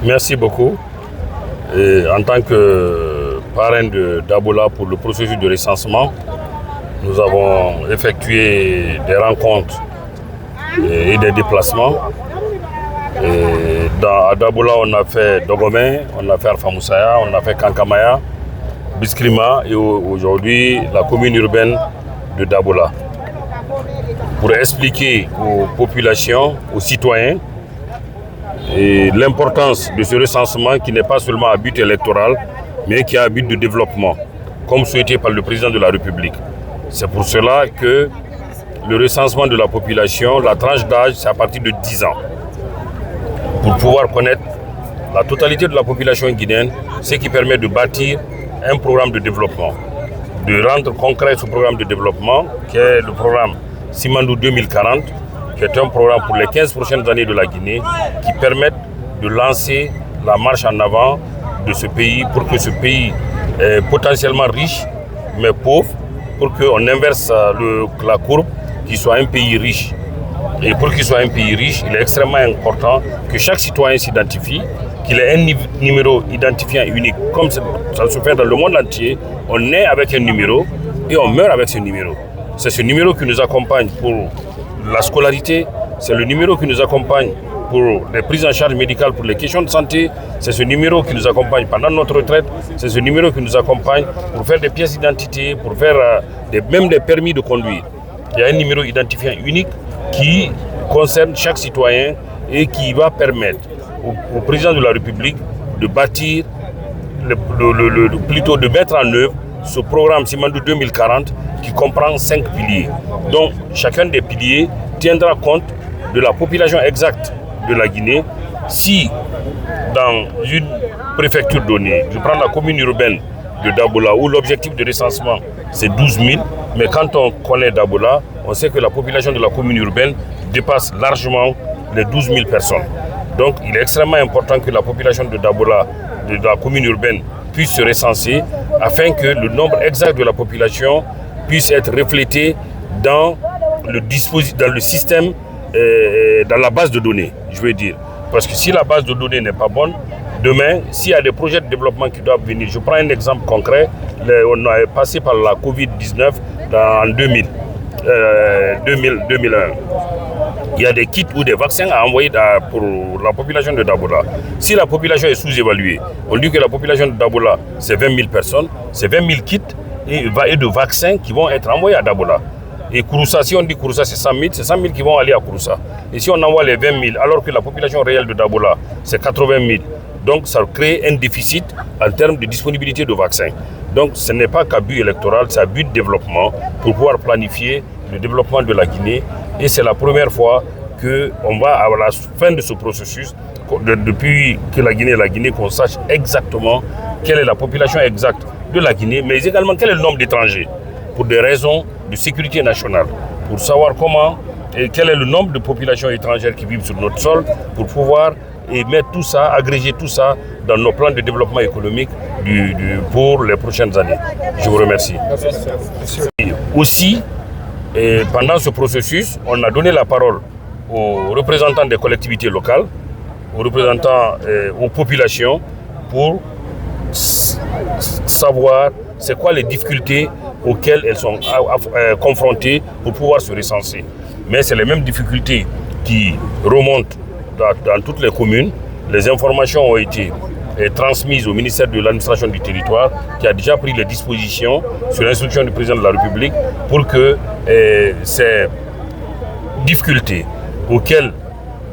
Merci beaucoup. En tant que parrain de Dabola pour le processus de recensement, nous avons effectué des rencontres et des déplacements. À Dabola, on a fait Dogomé, on a fait Alpha Moussaya, on a fait Kankamaya, Biskrima et aujourd'hui la commune urbaine de Dabola. Pour expliquer aux populations, aux citoyens, l'importance de ce recensement qui n'est pas seulement à but électoral, mais qui a un but de développement, comme souhaité par le président de la République. C'est pour cela que le recensement de la population, la tranche d'âge, c'est à partir de 10 ans. Pour pouvoir connaître la totalité de la population guinéenne, ce qui permet de bâtir un programme de développement, de rendre concret ce programme de développement, qui est le programme Simandou 2040, qui est un programme pour les 15 prochaines années de la Guinée, qui permet de lancer la marche en avant de ce pays, pour que ce pays potentiellement riche, mais pauvre, pour qu'on inverse la courbe, qu'il soit un pays riche. Et pour qu'il soit un pays riche, il est extrêmement important que chaque citoyen s'identifie, qu'il ait un numéro identifiant unique. Comme ça se fait dans le monde entier, on naît avec un numéro et on meurt avec ce numéro. C'est ce numéro qui nous accompagne pour la scolarité, c'est le numéro qui nous accompagne pour les prises en charge médicales, pour les questions de santé, c'est ce numéro qui nous accompagne pendant notre retraite, c'est ce numéro qui nous accompagne pour faire des pièces d'identité, pour faire même des permis de conduire. Il y a un numéro identifiant unique qui concerne chaque citoyen et qui va permettre au président de la République de bâtir, plutôt de mettre en œuvre ce programme Simandou 2040 qui comprend 5 piliers. Donc chacun des piliers tiendra compte de la population exacte de la Guinée. Si dans une préfecture donnée, je prends la commune urbaine de Dabola où l'objectif de recensement c'est 12 000, mais quand on connaît Dabola, on sait que la population de la commune urbaine dépasse largement les 12 000 personnes. Donc il est extrêmement important que la population de Dabola, de la commune urbaine, puisse se recenser afin que le nombre exact de la population puisse être reflété dans le système, dans la base de données, je veux dire. Parce que si la base de données n'est pas bonne, demain, s'il y a des projets de développement qui doivent venir, je prends un exemple concret, on a passé par la Covid-19 en 2001. Il y a des kits ou des vaccins à envoyer pour la population de Dabola. Si la population est sous-évaluée, on dit que la population de Dabola, c'est 20 000 personnes, c'est 20 000 kits et de vaccins qui vont être envoyés à Dabola. Et Kouroussa, si on dit Kouroussa, c'est 100 000, c'est 100 000 qui vont aller à Kouroussa. Et si on envoie les 20 000, alors que la population réelle de Dabola, c'est 80 000, donc ça crée un déficit en termes de disponibilité de vaccins. Donc ce n'est pas qu'à but électoral, c'est à but de développement pour pouvoir planifier le développement de la Guinée. Et c'est la première fois qu'on va, à la fin de ce processus, depuis que la Guinée, qu'on sache exactement quelle est la population exacte de la Guinée, mais également quel est le nombre d'étrangers, pour des raisons de sécurité nationale, pour savoir comment et quel est le nombre de populations étrangères qui vivent sur notre sol, pour pouvoir mettre tout ça, agréger tout ça dans nos plans de développement économique pour les prochaines années. Je vous remercie. Aussi, pendant ce processus, on a donné la parole aux représentants des collectivités locales, aux représentants, aux populations, pour savoir c'est quoi les difficultés auxquelles elles sont confrontées pour pouvoir se recenser. Mais c'est les mêmes difficultés qui remontent dans toutes les communes. Les informations ont été transmises au ministère de l'administration du territoire qui a déjà pris les dispositions sur l'instruction du président de la République pour que ces difficultés auxquelles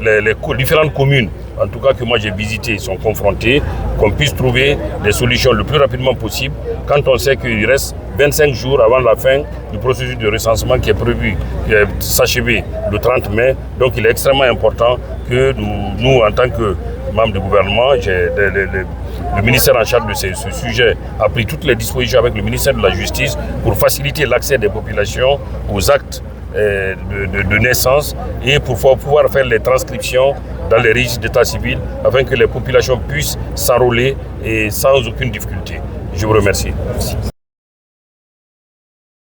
les différentes communes, en tout cas que moi j'ai visité, sont confrontées, qu'on puisse trouver des solutions le plus rapidement possible quand on sait qu'il reste 25 jours avant la fin du processus de recensement qui est prévu s'achever le 30 mai. Donc il est extrêmement important que nous en tant que membres du gouvernement, le ministère en charge de ce sujet a pris toutes les dispositions avec le ministère de la Justice pour faciliter l'accès des populations aux actes de naissance et pour pouvoir faire les transcriptions dans les registres d'état civil afin que les populations puissent s'enrôler et sans aucune difficulté. Je vous remercie.